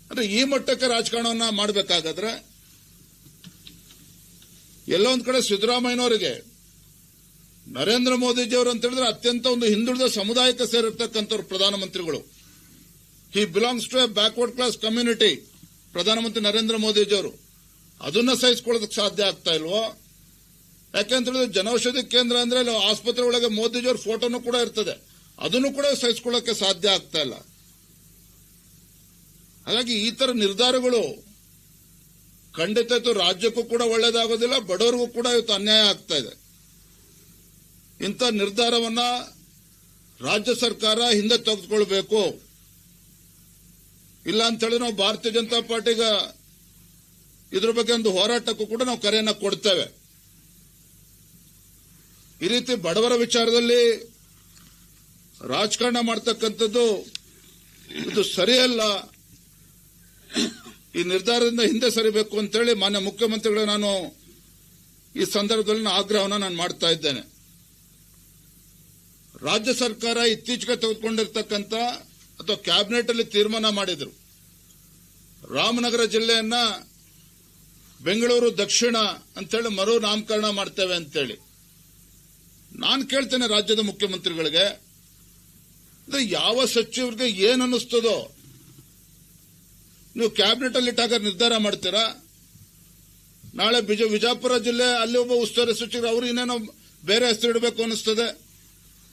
ಅಂದ್ರೆ ಈ ಮಟ್ಟಕ್ಕೆ ರಾಜಕಾರಣವನ್ನ ಮಾಡಬೇಕಾಗಾದ್ರೆ ಎಲ್ಲೋ ಒಂದ್ ಕಡೆ ಸಿದ್ದರಾಮಯ್ಯನವರಿಗೆ ನರೇಂದ್ರ ಮೋದಿಜಿಯವರು ಅಂತ ಹೇಳಿದ್ರೆ ಅತ್ಯಂತ ಒಂದು ಹಿಂದುಳಿದ ಸಮುದಾಯಕ್ಕೆ ಸೇರಿರ್ತಕ್ಕಂಥವ್ರು ಪ್ರಧಾನಮಂತ್ರಿಗಳು. He belongs to a backward class community. ಪ್ರಧಾನಮಂತ್ರಿ ನರೇಂದ್ರ ಮೋದಿಜಿಯವರು ಅದನ್ನ ಸಹಿಸಿಕೊಳ್ಳೋದಕ್ಕೆ ಸಾಧ್ಯ ಆಗ್ತಾ ಇಲ್ವೋ? ಯಾಕೆಂತ ಹೇಳಿದ್ರೆ ಜನೌಷಧಿ ಕೇಂದ್ರ ಅಂದ್ರೆ ಆಸ್ಪತ್ರೆ ಒಳಗೆ ಮೋದಿಜಿಯವ್ರ ಫೋಟೋನು ಕೂಡ ಇರ್ತದೆ, ಅದನ್ನು ಕೂಡ ಸಹಿಸಿಕೊಳ್ಳಕ್ಕೆ ಸಾಧ್ಯ ಆಗ್ತಾ ಇಲ್ಲ. ಹಾಗಾಗಿ ಈ ತರ ನಿರ್ಧಾರಗಳು ಖಂಡಿತ ಇವತ್ತು ರಾಜ್ಯಕ್ಕೂ ಕೂಡ ಒಳ್ಳೇದಾಗೋದಿಲ್ಲ, ಬಡವರಿಗೂ ಕೂಡ ಇವತ್ತು ಅನ್ಯಾಯ ಆಗ್ತಾ ಇದೆ. ಇಂಥ ನಿರ್ಧಾರವನ್ನ ರಾಜ್ಯ ಸರ್ಕಾರ ಹಿಂದೆ ತೆಗೆದುಕೊಳ್ಬೇಕು. ಇಲ್ಲ ಅಂತ ಹೇಳಿ ನಾವು ಭಾರತೀಯ ಜನತಾ ಪಾರ್ಟಿಗೆ ಇದ್ರ ಬಗ್ಗೆ ಒಂದು ಹೋರಾಟಕ್ಕೂ ಕೂಡ ನಾವು ಕರೆಯನ್ನ ಕೊಡ್ತೇವೆ. ಈ ರೀತಿ ಬಡವರ ವಿಚಾರದಲ್ಲಿ ರಾಜಕಾರಣ ಮಾಡ್ತಕ್ಕಂಥದ್ದು ಇದು ಸರಿಯಲ್ಲ. ಈ ನಿರ್ಧಾರದಿಂದ ಹಿಂದೆ ಸರಿಬೇಕು ಅಂತೇಳಿ ಮಾನ್ಯ ಮುಖ್ಯಮಂತ್ರಿಗಳು ನಾನು ಈ ಸಂದರ್ಭದಲ್ಲಿ ಆಗ್ರಹವನ್ನು ನಾನು ಮಾಡ್ತಾ ಇದ್ದೇನೆ. ರಾಜ್ಯ ಸರ್ಕಾರ ಇತ್ತೀಚೆಗೆ ತೆಗೆದುಕೊಂಡಿರ್ತಕ್ಕಂಥ ಅಥವಾ ಕ್ಯಾಬಿನೆಟ್ ಅಲ್ಲಿ ತೀರ್ಮಾನ ಮಾಡಿದ್ರು, ರಾಮನಗರ ಜಿಲ್ಲೆಯನ್ನ ಬೆಂಗಳೂರು ದಕ್ಷಿಣ ಅಂತೇಳಿ ಮರು ನಾಮಕರಣ ಮಾಡ್ತೇವೆ ಅಂತೇಳಿ. ನಾನು ಕೇಳ್ತೇನೆ ರಾಜ್ಯದ ಮುಖ್ಯಮಂತ್ರಿಗಳಿಗೆ, ಯಾವ ಸಚಿವರಿಗೆ ಏನ್ ಅನ್ನಿಸ್ತದೋ ನೀವು ಕ್ಯಾಬಿನೆಟ್ ಅಲ್ಲಿ ಇಟ್ಟಾಗ ನಿರ್ಧಾರ ಮಾಡ್ತೀರಾ. ನಾಳೆ ವಿಜಯಪುರ ಜಿಲ್ಲೆ ಅಲ್ಲಿ ಒಬ್ಬ ಉಸ್ತುವಾರಿ ಸಚಿವರು ಅವರು ಇನ್ನೇನೋ ಬೇರೆ ಹೆಸರು ಇಡಬೇಕು ಅನ್ನಿಸ್ತದೆ.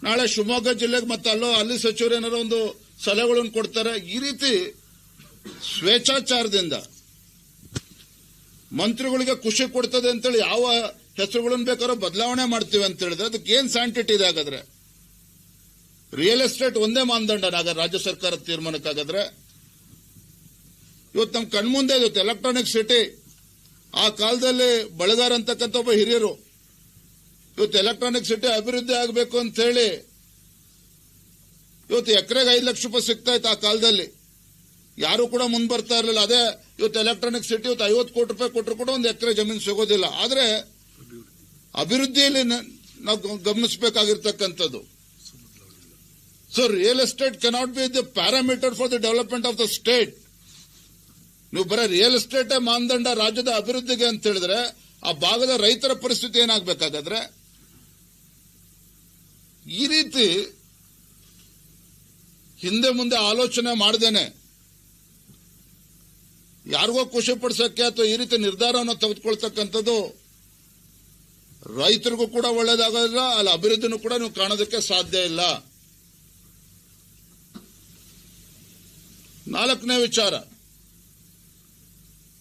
ನಾಳೆ ಶಿವಮೊಗ್ಗ ಜಿಲ್ಲೆಗೆ ಮತ್ತೆ ಅಲ್ಲಿ ಸಚಿವರು ಏನಾರೋ ಒಂದು ಸಲಹೆಗಳನ್ನು ಕೊಡ್ತಾರೆ. ಈ ರೀತಿ ಸ್ವೇಚ್ಛಾಚಾರದಿಂದ ಮಂತ್ರಿಗಳಿಗೆ ಖುಷಿ ಕೊಡ್ತದೆ ಅಂತೇಳಿ ಯಾವ ಹೆಸರುಗಳನ್ನು ಬೇಕಾದ್ರೂ ಬದಲಾವಣೆ ಮಾಡ್ತೀವಿ ಅಂತ ಹೇಳಿದ್ರೆ ಅದಕ್ಕೆ ಏನ್ ಸ್ಯಾಂಟಿಟಿ ಇದೆ? ಹಾಗಾದ್ರೆ ರಿಯಲ್ ಎಸ್ಟೇಟ್ ಒಂದೇ ಮಾನದಂಡ ರಾಜ್ಯ ಸರ್ಕಾರದ ತೀರ್ಮಾನಕ್ಕಾಗಾದ್ರೆ ಇವತ್ತು ನಮ್ಮ ಕಣ್ಮುಂದೆ ಇವತ್ತು ಎಲೆಕ್ಟ್ರಾನಿಕ್ ಸಿಟಿ, ಆ ಕಾಲದಲ್ಲಿ ಬಳಗಾರ ಅಂತಕ್ಕಂಥ ಒಬ್ಬ ಹಿರಿಯರು ಇವತ್ತು ಎಲೆಕ್ಟ್ರಾನಿಕ್ ಸಿಟಿ ಅಭಿವೃದ್ಧಿ ಆಗಬೇಕು ಅಂತ ಹೇಳಿ ಇವತ್ತು ಎಕರೆಗೆ 5 ಲಕ್ಷ ರೂಪಾಯಿ ಸಿಗ್ತಾ ಇತ್ತು. ಆ ಕಾಲದಲ್ಲಿ ಯಾರು ಕೂಡ ಮುಂದೆ ಬರ್ತಾ ಇರಲಿಲ್ಲ. ಅದೇ ಇವತ್ತು ಎಲೆಕ್ಟ್ರಾನಿಕ್ ಸಿಟಿ ಇವತ್ತು 50 ಕೋಟಿ ರೂಪಾಯಿ ಕೊಟ್ಟರು ಕೂಡ ಒಂದು ಎಕರೆ ಜಮೀನು ಸಿಗೋದಿಲ್ಲ. ಆದ್ರೆ ಅಭಿವೃದ್ಧಿಯಲ್ಲಿ ನಾವು ಗಮನಿಸಬೇಕಾಗಿರ್ತಕ್ಕಂಥದ್ದು. So real estate cannot be the parameter for the development of the state. ನೀವು ಬರೀ ರಿಯಲ್ ಎಸ್ಟೇಟ್ ಮಾನದಂಡ ರಾಜ್ಯದ ಅಭಿವೃದ್ಧಿಗೆ ಅಂತ ಹೇಳಿದ್ರೆ ಆ ಭಾಗದ ರೈತರ ಪರಿಸ್ಥಿತಿ ಏನಾಗಬೇಕಾಗಾದ್ರೆ? ಈ ರೀತಿ ಹಿಂದೆ ಮುಂದೆ ಆಲೋಚನೆ ಮಾಡದೇನೆ ಯಾರಿಗೋ ಖುಷಿ ಪಡಿಸಕ್ಕೆ ಅಥವಾ ಈ ರೀತಿ ನಿರ್ಧಾರವನ್ನು ತೆಗೆದುಕೊಳ್ತಕ್ಕಂಥದ್ದು ರೈತರಿಗೂ ಕೂಡ ಒಳ್ಳೇದಾಗೋದಿಲ್ಲ, ಅಲ್ಲಿ ಅಭಿವೃದ್ಧಿನೂ ಕೂಡ ನೀವು ಕಾಣೋದಕ್ಕೆ ಸಾಧ್ಯ ಇಲ್ಲ. 4ನೇ ವಿಚಾರ,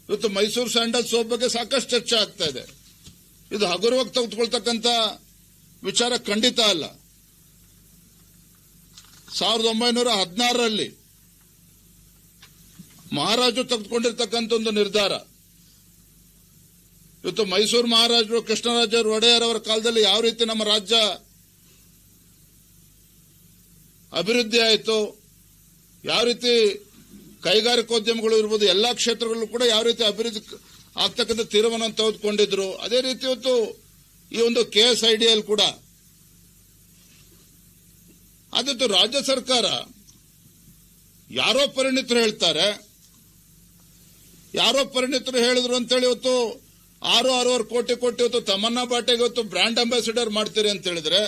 ಇವತ್ತು ಮೈಸೂರು ಸ್ಯಾಂಡಲ್ ಸೋಪ್ ಬಗ್ಗೆ ಸಾಕಷ್ಟು ಚರ್ಚೆ ಆಗ್ತಾ ಇದೆ. ಇದು ಹಗುರವಾಗಿ ತೆಗೆದುಕೊಳ್ತಕ್ಕಂಥ ವಿಚಾರ ಖಂಡಿತ ಅಲ್ಲ. 1916ರಲ್ಲಿ ಮಹಾರಾಜರು ತೆಗೆದುಕೊಂಡಿರ್ತಕ್ಕಂಥ ಒಂದು ನಿರ್ಧಾರ. ಇವತ್ತು ಮೈಸೂರು ಮಹಾರಾಜರು ಕೃಷ್ಣರಾಜ ಒಡೆಯರ್ ಅವರ ಕಾಲದಲ್ಲಿ ಯಾವ ರೀತಿ ನಮ್ಮ ರಾಜ್ಯ ಅಭಿವೃದ್ಧಿ ಆಯಿತು, ಯಾವ ರೀತಿ ಕೈಗಾರಿಕೋದ್ಯಮಗಳು ಇರ್ಬೋದು, ಎಲ್ಲಾ ಕ್ಷೇತ್ರಗಳಲ್ಲೂ ಕೂಡ ಯಾವ ರೀತಿ ಅಭಿವೃದ್ಧಿ ಆಗ್ತಕ್ಕಂಥ ತೀರ್ಮಾನ ತೆಗೆದುಕೊಂಡಿದ್ರು. ಅದೇ ರೀತಿ ಇವತ್ತು ಈ ಒಂದು KSIDL ಕೂಡ ಆದಿತ್ತು. ರಾಜ್ಯ ಸರ್ಕಾರ ಯಾರೋ ಪರಿಣಿತರು ಹೇಳ್ತಾರೆ, ಯಾರೋ ಪರಿಣಿತರು ಹೇಳಿದ್ರು ಅಂತೇಳಿ ಇವತ್ತು 6-6.5 ಕೋಟಿ ಇವತ್ತು ತಮನ್ನಾ ಬಾಟೆಗೆ ಇವತ್ತು ಬ್ರ್ಯಾಂಡ್ ಅಂಬಾಸಿಡರ್ ಮಾಡ್ತೀರಿ ಅಂತ ಹೇಳಿದ್ರೆ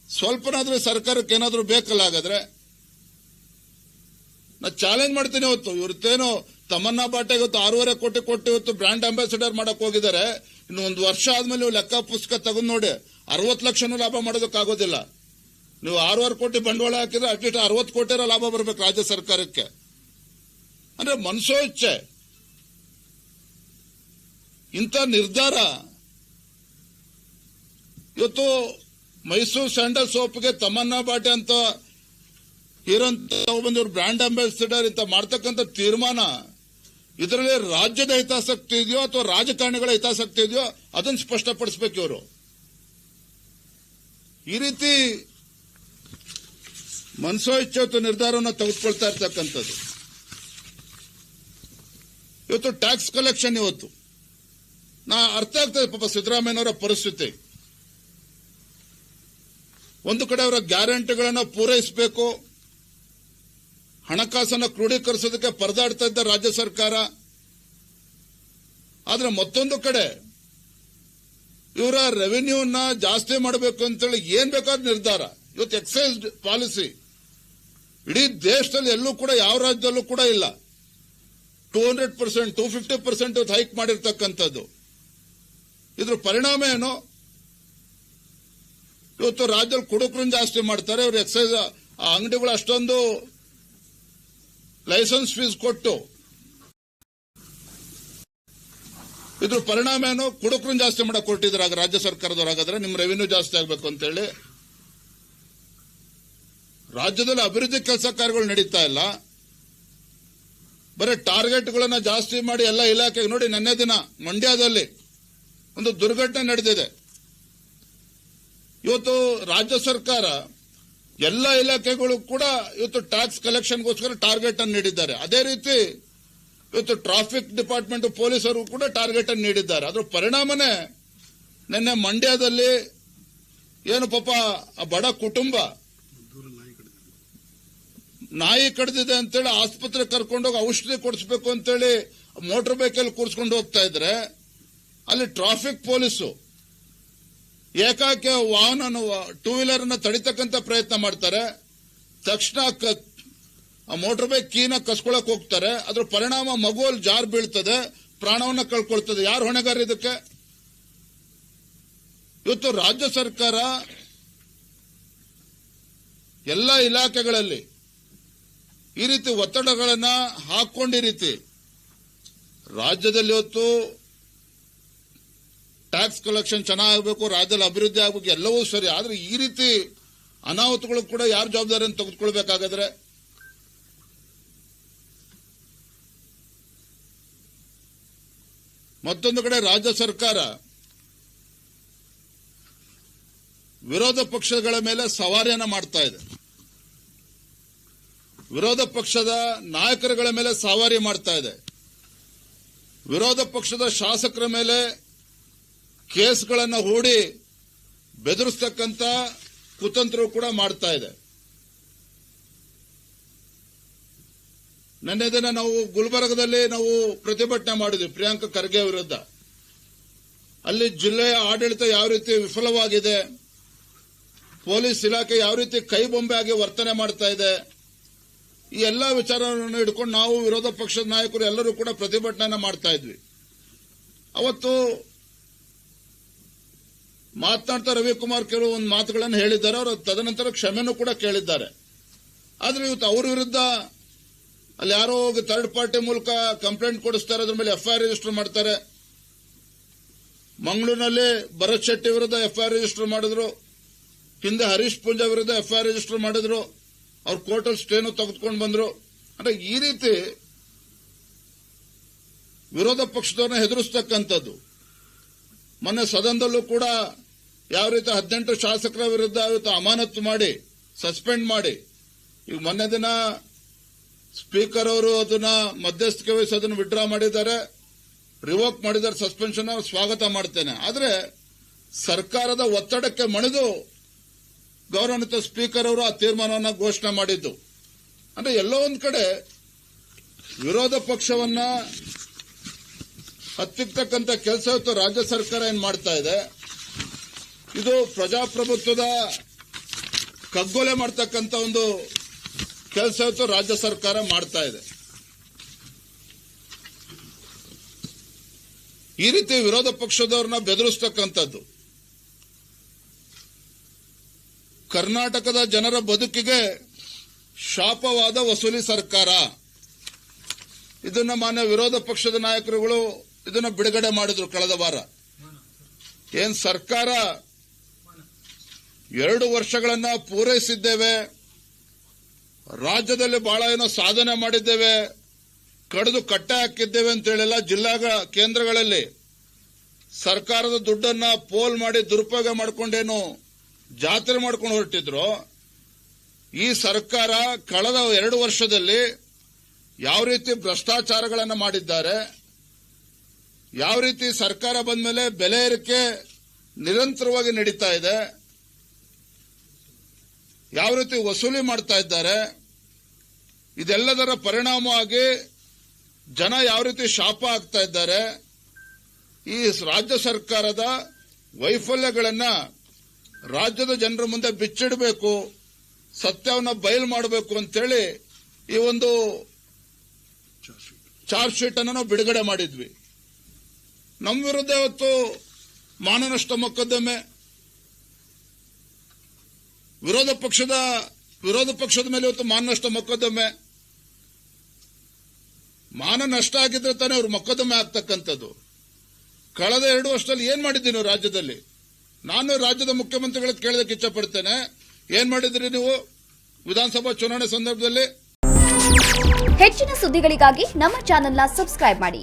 ಸ್ವಲ್ಪನಾದ್ರೂ ಸರ್ಕಾರಕ್ಕೆ ಏನಾದ್ರೂ ಬೇಕಲ್ಲ? ಹಾಗಾದ್ರೆ ನಾ ಚಾಲೆಂಜ್ ಮಾಡ್ತೀನಿ. ಇವತ್ತು ಇವ್ರತ್ತೇನು ತಮನ್ನಾ ಬಾಟೆಗೆ ಇವತ್ತು 6.5 ಕೋಟಿ ಇವತ್ತು ಬ್ರ್ಯಾಂಡ್ ಅಂಬಾಸಿಡರ್ ಮಾಡಕ್ ಹೋಗಿದ್ದಾರೆ. ಇನ್ನು 1 ವರ್ಷ ಆದ್ಮೇಲೆ ನೀವು ಲೆಕ್ಕ ಪುಸ್ತಕ ತಗೊಂಡ್ ನೋಡಿ 60 ಲಕ್ಷನೂ ಲಾಭ ಮಾಡೋದಕ್ಕಾಗೋದಿಲ್ಲ. ನೀವು 6.5 ಕೋಟಿ ಬಂಡವಾಳ ಹಾಕಿದ್ರೆ ಅಟ್ಲೀಸ್ಟ್ 60 ಕೋಟಿ ಲಾಭ ಬರಬೇಕು ರಾಜ್ಯ ಸರ್ಕಾರಕ್ಕೆ. ಅಂದ್ರೆ ಮನಸೋ ಇಚ್ಛೆ ಇಂಥ ನಿರ್ಧಾರ ಇವತ್ತು ಮೈಸೂರು ಸ್ಯಾಂಡಲ್ ಸೋಪ್ಗೆ ತಮನ್ನಾ ಬಾಟೆ ಅಂತ ಬಂದಿವ್ರು ಬ್ರ್ಯಾಂಡ್ ಅಂಬಾಸಿಡರ್ ಇಂತ ಮಾಡ್ತಕ್ಕಂಥ ತೀರ್ಮಾನ, ಇದರಲ್ಲಿ ರಾಜ್ಯದ ಹಿತಾಸಕ್ತಿ ಇದೆಯೋ ಅಥವಾ ರಾಜಕಾರಣಿಗಳ ಹಿತಾಸಕ್ತಿ ಇದೆಯೋ ಅದನ್ನು ಸ್ಪಷ್ಟಪಡಿಸಬೇಕು ಇವರು. ಈ ರೀತಿ ಮನಸೋ ಇಚ್ಛೆ ನಿರ್ಧಾರವನ್ನು ತೆಗೆದುಕೊಳ್ತಾ ಇರ್ತಕ್ಕಂಥದ್ದು. ಇವತ್ತು ಟ್ಯಾಕ್ಸ್ ಕಲೆಕ್ಷನ್ ಇವತ್ತು ಅರ್ಥ ಆಗ್ತದೆ ಪಾಪ ಸಿದ್ದರಾಮಯ್ಯನವರ ಪರಿಸ್ಥಿತಿ. ಒಂದು ಕಡೆ ಅವರ ಗ್ಯಾರಂಟಿಗಳನ್ನು ಪೂರೈಸಬೇಕು, ಹಣಕಾಸನ್ನು ಕ್ರೋಢೀಕರಿಸೋದಕ್ಕೆ ಪರದಾಡ್ತಾ ಇದ್ದ ರಾಜ್ಯ ಸರ್ಕಾರ. ಆದ್ರೆ ಮತ್ತೊಂದು ಕಡೆ ಇವರ ರೆವಿನ್ಯೂನ ಜಾಸ್ತಿ ಮಾಡಬೇಕು ಅಂತೇಳಿ ಏನ್ ಬೇಕಾದ ನಿರ್ಧಾರ. ಇವತ್ತು ಎಕ್ಸೈಸ್ ಪಾಲಿಸಿ ಇಡೀ ದೇಶದಲ್ಲಿ ಎಲ್ಲೂ ಕೂಡ ಯಾವ ರಾಜ್ಯದಲ್ಲೂ ಕೂಡ ಇಲ್ಲ. 200%, 250% ಇವತ್ತು ಹೈಕ್ ಮಾಡಿರ್ತಕ್ಕಂಥದ್ದು. ಇದ್ರ ಪರಿಣಾಮ ಏನು? ಇವತ್ತು ರಾಜ್ಯದಲ್ಲಿ ಕುಡುಕರನ್ನು ಜಾಸ್ತಿ ಮಾಡ್ತಾರೆ. ಇವರು ಎಕ್ಸೈಸ್ ಅಂಗಡಿಗಳು ಅಷ್ಟೊಂದು ಲೈಸೆನ್ಸ್ ಫೀಸ್ ಕೊಟ್ಟು, ಇದ್ರ ಪರಿಣಾಮ ಏನು? ಕುಡುಕರನ್ನು ಜಾಸ್ತಿ ಮಾಡಕ್ ಕೊಟ್ಟಿದ್ರಾಗ ರಾಜ್ಯ ಸರ್ಕಾರದವರಾಗಾದ್ರೆ ನಿಮ್ ರೆವಿನ್ಯೂ ಜಾಸ್ತಿ ಆಗ್ಬೇಕು ಅಂತೇಳಿ. ರಾಜ್ಯದಲ್ಲಿ ಅಭಿವೃದ್ಧಿ ಕೆಲಸ ಕಾರ್ಯಗಳು ನಡೀತಾ ಇಲ್ಲ. ಬರೀ ಟಾರ್ಗೆಟ್ಗಳನ್ನ ಜಾಸ್ತಿ ಮಾಡಿ ಎಲ್ಲ ಇಲಾಖೆಗೆ. ನೋಡಿ, ನಿನ್ನೆ ದಿನ ಮಂಡ್ಯದಲ್ಲಿ ಒಂದು ದುರ್ಘಟನೆ ನಡೆದಿದೆ. ಇವತ್ತು ರಾಜ್ಯ ಸರ್ಕಾರ ಎಲ್ಲ ಇಲಾಖೆಗಳು ಕೂಡ ಇವತ್ತು ಟ್ಯಾಕ್ಸ್ ಕಲೆಕ್ಷನ್ಗೋಸ್ಕರ ಟಾರ್ಗೆಟ್ ಅನ್ನು ನೀಡಿದ್ದಾರೆ. ಅದೇ ರೀತಿ ಇವತ್ತು ಟ್ರಾಫಿಕ್ ಡಿಪಾರ್ಟ್ಮೆಂಟ್ ಪೊಲೀಸರು ಕೂಡ ಟಾರ್ಗೆಟ್ ಅನ್ನು ನೀಡಿದ್ದಾರೆ. ಅದರ ಪರಿಣಾಮನೇ ನಿನ್ನೆ ಮಂಡ್ಯದಲ್ಲಿ ಏನು ಪಾಪ ಆ ಬಡ ಕುಟುಂಬ ನಾಯಿ ಕಡ್ದಿದೆ ಅಂತೇಳಿ ಆಸ್ಪತ್ರೆ ಕರ್ಕೊಂಡೋಗಿ ಔಷಧಿ ಕೊಡಿಸ್ಬೇಕು ಅಂತೇಳಿ ಮೋಟರ್ ಬೈಕಲ್ಲಿ ಕೂರಿಸ್ಕೊಂಡು ಹೋಗ್ತಾ ಇದ್ರೆ ಅಲ್ಲಿ ಟ್ರಾಫಿಕ್ ಪೊಲೀಸು ಏಕಾಏಕಿ ವಾಹನ ಟೂ ವೀಲರ್ ಅನ್ನ ತಡಿತಕ್ಕಂತ ಪ್ರಯತ್ನ ಮಾಡ್ತಾರೆ. ತಕ್ಷಣ ಆ ಮೋಟರ್ ಬೈಕ್ ಕೀನ ಕಸ್ಕೊಳಕ್ ಹೋಗ್ತಾರೆ. ಅದ್ರ ಪರಿಣಾಮ ಮಗುವಲ್ಲಿ ಜಾರ್ ಬೀಳ್ತದೆ, ಪ್ರಾಣವನ್ನ ಕಳ್ಕೊಳ್ತದೆ. ಯಾರು ಹೊಣೆಗಾರ ಇದಕ್ಕೆ? ಇವತ್ತು ರಾಜ್ಯ ಸರ್ಕಾರ ಎಲ್ಲ ಇಲಾಖೆಗಳಲ್ಲಿ ಈ ರೀತಿ ಒತ್ತಡಗಳನ್ನ ಹಾಕೊಂಡಿ ರೀತಿ ರಾಜ್ಯದಲ್ಲಿ ಇವತ್ತು ಟ್ಯಾಕ್ಸ್ ಕಲೆಕ್ಷನ್ ಚೆನ್ನಾಗಬೇಕು, ರಾಜ್ಯದಲ್ಲಿ ಅಭಿವೃದ್ಧಿ ಆಗಬೇಕು, ಎಲ್ಲವೂ ಸರಿ. ಆದ್ರೆ ಈ ರೀತಿ ಅನಾಹುತಗಳು ಕೂಡ ಯಾರು ಜವಾಬ್ದಾರಿಯನ್ನು ತೆಗೆದುಕೊಳ್ಬೇಕಾಗಾದ್ರೆ? ಮತ್ತೊಂದು ಕಡೆ ರಾಜ್ಯ ಸರ್ಕಾರ ವಿರೋಧ ಪಕ್ಷಗಳ ಮೇಲೆ ಸವಾರಿಯನ್ನ ಮಾಡ್ತಾ ಇದೆ. ವಿರೋಧ ಪಕ್ಷದ ನಾಯಕರುಗಳ ಮೇಲೆ ಸವಾರಿ ಮಾಡ್ತಾ ಇದೆ. ವಿರೋಧ ಪಕ್ಷದ ಶಾಸಕರ ಮೇಲೆ ಕೇಸ್ಗಳನ್ನು ಹೂಡಿ ಬೆದರಿಸ್ತಕ್ಕಂಥ ಕುತಂತ್ರ ಕೂಡ ಮಾಡ್ತಾ ಇದೆ. ನಿನ್ನೆ ದಿನ ನಾವು ಗುಲ್ಬರ್ಗದಲ್ಲಿ ನಾವು ಪ್ರತಿಭಟನೆ ಮಾಡಿದ್ವಿ ಪ್ರಿಯಾಂಕ ಖರ್ಗೆ ವಿರುದ್ಧ. ಅಲ್ಲಿ ಜಿಲ್ಲೆಯ ಆಡಳಿತ ಯಾವ ರೀತಿ ವಿಫಲವಾಗಿದೆ, ಪೊಲೀಸ್ ಇಲಾಖೆ ಯಾವ ರೀತಿ ಕೈಬೊಂಬೆ ಆಗಿ ವರ್ತನೆ ಮಾಡ್ತಾ ಇದೆ, ಈ ಎಲ್ಲಾ ವಿಚಾರವನ್ನು ಹಿಡ್ಕೊಂಡು ನಾವು ವಿರೋಧ ಪಕ್ಷದ ನಾಯಕರು ಎಲ್ಲರೂ ಕೂಡ ಪ್ರತಿಭಟನೆ ಮಾಡ್ತಾ ಇದ್ವಿ. ಅವತ್ತು ಮಾತನಾಡ್ತಾ ರವಿಕುಮಾರ್ ಕೆಲವು ಒಂದು ಮಾತುಗಳನ್ನು ಹೇಳಿದ್ದಾರೆ. ಅವರು ತದನಂತರ ಕ್ಷಮೆನೂ ಕೂಡ ಕೇಳಿದ್ದಾರೆ. ಆದ್ರೆ ಇವತ್ತು ಅವ್ರ ವಿರುದ್ಧ ಅಲ್ಲಿ ಯಾರೋ ಹೋಗಿ ಥರ್ಡ್ ಪಾರ್ಟಿ ಮೂಲಕ ಕಂಪ್ಲೇಂಟ್ ಕೊಡಿಸ್ತಾರೆ, ಅದ್ರ ಮೇಲೆ ಎಫ್ಐಆರ್ ರಿಜಿಸ್ಟರ್ ಮಾಡ್ತಾರೆ. ಮಂಗಳೂರಿನಲ್ಲಿ ಭರತ್ ಶೆಟ್ಟಿ ವಿರುದ್ಧ ಎಫ್ಐಆರ್ ರಿಜಿಸ್ಟರ್ ಮಾಡಿದ್ರು, ಹಿಂದೆ ಹರೀಶ್ ಪೂಂಜಾ ವಿರುದ್ಧ ಎಫ್ಐಆರ್ ರಿಜಿಸ್ಟರ್ ಮಾಡಿದ್ರು, ಅವ್ರ ಕೋರ್ಟಲ್ ಸ್ಟೇನು ತೆಗೆದುಕೊಂಡು ಬಂದ್ರು. ಅಂದ್ರೆ ಈ ರೀತಿ ವಿರೋಧ ಪಕ್ಷದವ್ರನ್ನ ಹೆದರಿಸ್ತಕ್ಕಂಥದ್ದು. ಮೊನ್ನೆ ಸದನದಲ್ಲೂ ಕೂಡ ಯಾವ ರೀತಿ 18 ಶಾಸಕರ ವಿರುದ್ಧ ಇವತ್ತು ಅಮಾನತು ಮಾಡಿ ಸಸ್ಪೆಂಡ್ ಮಾಡಿ, ಈಗ ಮೊನ್ನೆ ದಿನ ಸ್ಪೀಕರ್ ಅವರು ಅದನ್ನ ಮಧ್ಯಸ್ಥಿಕೆ ವಹಿಸಿ ಅದನ್ನು ವಿಡ್ರಾ ಮಾಡಿದ್ದಾರೆ, ರಿವೋಕ್ ಮಾಡಿದ್ದಾರೆ ಸಸ್ಪೆನ್ಷನ್. ಸ್ವಾಗತ ಮಾಡ್ತೇನೆ. ಆದ್ರೆ ಸರ್ಕಾರದ ಒತ್ತಡಕ್ಕೆ ಮಣಿದು ಗೌರವಾನ್ವಿತ ಸ್ಪೀಕರ್ ಅವರು ಆ ತೀರ್ಮಾನವನ್ನು ಘೋಷಣೆ ಮಾಡಿದ್ದು. ಅಂದ್ರೆ ಎಲ್ಲೋ ಒಂದ್ ಕಡೆ ವಿರೋಧ ಪಕ್ಷವನ್ನ ಹತ್ತಿಕ್ಕತಕ್ಕಂತ ಕೆಲಸ ಇವತ್ತು ರಾಜ್ಯ ಸರ್ಕಾರ ಏನ್ ಮಾಡ್ತಾ ಇದೆ, ಇದು ಪ್ರಜಾಪ್ರಭುತ್ವದ ಕಗ್ಗೊಲೆ ಮಾಡ್ತಕ್ಕಂತ ಒಂದು ಕೆಲಸ ಇವತ್ತು ರಾಜ್ಯ ಸರ್ಕಾರ ಮಾಡ್ತಾ ಇದೆ. ಈ ರೀತಿ ವಿರೋಧ ಪಕ್ಷದವ್ರನ್ನ ಬೆದರಿಸ್ತಕ್ಕಂಥದ್ದು ಕರ್ನಾಟಕದ ಜನರ ಬದುಕಿಗೆ ಶಾಪವಾದ ವಸೂಲಿ ಸರ್ಕಾರ. ಇದನ್ನ ಮಾನ್ಯ ವಿರೋಧ ಪಕ್ಷದ ನಾಯಕರುಗಳು ಇದನ್ನ ಬಿಡುಗಡೆ ಮಾಡಿದ್ರು ಕಳೆದ ವಾರ. ಏನ್ ಸರ್ಕಾರ 2 ವರ್ಷಗಳನ್ನ ಪೂರೈಸಿದ್ದೇವೆ, ರಾಜ್ಯದಲ್ಲಿ ಬಹಳ ಏನೋ ಸಾಧನೆ ಮಾಡಿದ್ದೇವೆ, ಕಡಿದು ಕಟ್ಟೆ ಹಾಕಿದ್ದೇವೆ ಅಂತ ಹೇಳಿಲ್ಲ. ಜಿಲ್ಲಾ ಕೇಂದ್ರಗಳಲ್ಲಿ ಸರ್ಕಾರದ ದುಡ್ಡನ್ನ ಪೋಲ್ ಮಾಡಿ ದುರುಪಯೋಗ ಮಾಡಿಕೊಂಡೇನು ಜಾತ್ರೆ ಮಾಡ್ಕೊಂಡು ಹೊರಟಿದ್ರು. ಈ ಸರ್ಕಾರ ಕಳೆದ 2 ವರ್ಷದಲ್ಲಿ ಯಾವ ರೀತಿ ಭ್ರಷ್ಟಾಚಾರಗಳನ್ನು ಮಾಡಿದ್ದಾರೆ, ಯಾವ ರೀತಿ ಸರ್ಕಾರ ಬಂದ ಮೇಲೆ ಬೆಲೆ ಏರಿಕೆ ನಿರಂತರವಾಗಿ ನಡೀತಾ ಇದೆ, ಯಾವ ರೀತಿ ವಸೂಲಿ ಮಾಡ್ತಾ ಇದ್ದಾರೆ, ಇದೆಲ್ಲದರ ಪರಿಣಾಮವಾಗಿ ಜನ ಯಾವ ರೀತಿ ಶಾಪ ಆಗ್ತಾ ಇದ್ದಾರೆ, ಈ ರಾಜ್ಯ ಸರ್ಕಾರದ ವೈಫಲ್ಯಗಳನ್ನ ರಾಜ್ಯದ ಜನರ ಮುಂದೆ ಬಿಚ್ಚಿಡಬೇಕು, ಸತ್ಯವನ್ನ ಬಯಲು ಮಾಡಬೇಕು ಅಂತೇಳಿ ಈ ಒಂದು ಚಾರ್ಜ್ ಶೀಟ್ ಅನ್ನು ನಾವು ಬಿಡುಗಡೆ ಮಾಡಿದ್ವಿ. ನಮ್ಮ ವಿರುದ್ಧ ಇವತ್ತು ಮಾನನಷ್ಟ ಮೊಕದ್ದಮೆ, ವಿರೋಧ ಪಕ್ಷದ ಮೇಲೆ ಇವತ್ತು ಮಾನನಷ್ಟ ಮೊಕದ್ದಮೆ. ಮಾನ ನಷ್ಟ ಆಗಿದ್ರೆ ತಾನೇ ಅವ್ರು ಮೊಕದ್ದಮೆ ಆಗ್ತಕ್ಕಂಥದ್ದು. ಕಳೆದ 2 ವರ್ಷದಲ್ಲಿ ಏನ್ ಮಾಡಿದ್ದೀವಿ ನೀವು ರಾಜ್ಯದಲ್ಲಿ? ನಾನು ರಾಜ್ಯದ ಮುಖ್ಯಮಂತ್ರಿಗಳಿಗೆ ಕೇಳೋದಕ್ಕೆ ಇಚ್ಛಪಡ್ತೇನೆ, ಏನ್ ಮಾಡಿದ್ರಿ ನೀವು ವಿಧಾನಸಭಾ ಚುನಾವಣೆ ಸಂದರ್ಭದಲ್ಲಿ? ಹೆಚ್ಚಿನ ಸುದ್ದಿಗಳಿಗಾಗಿ ನಮ್ಮ ಚಾನೆಲ್ನ ಸಬ್ಸ್ಕ್ರೈಬ್ ಮಾಡಿ.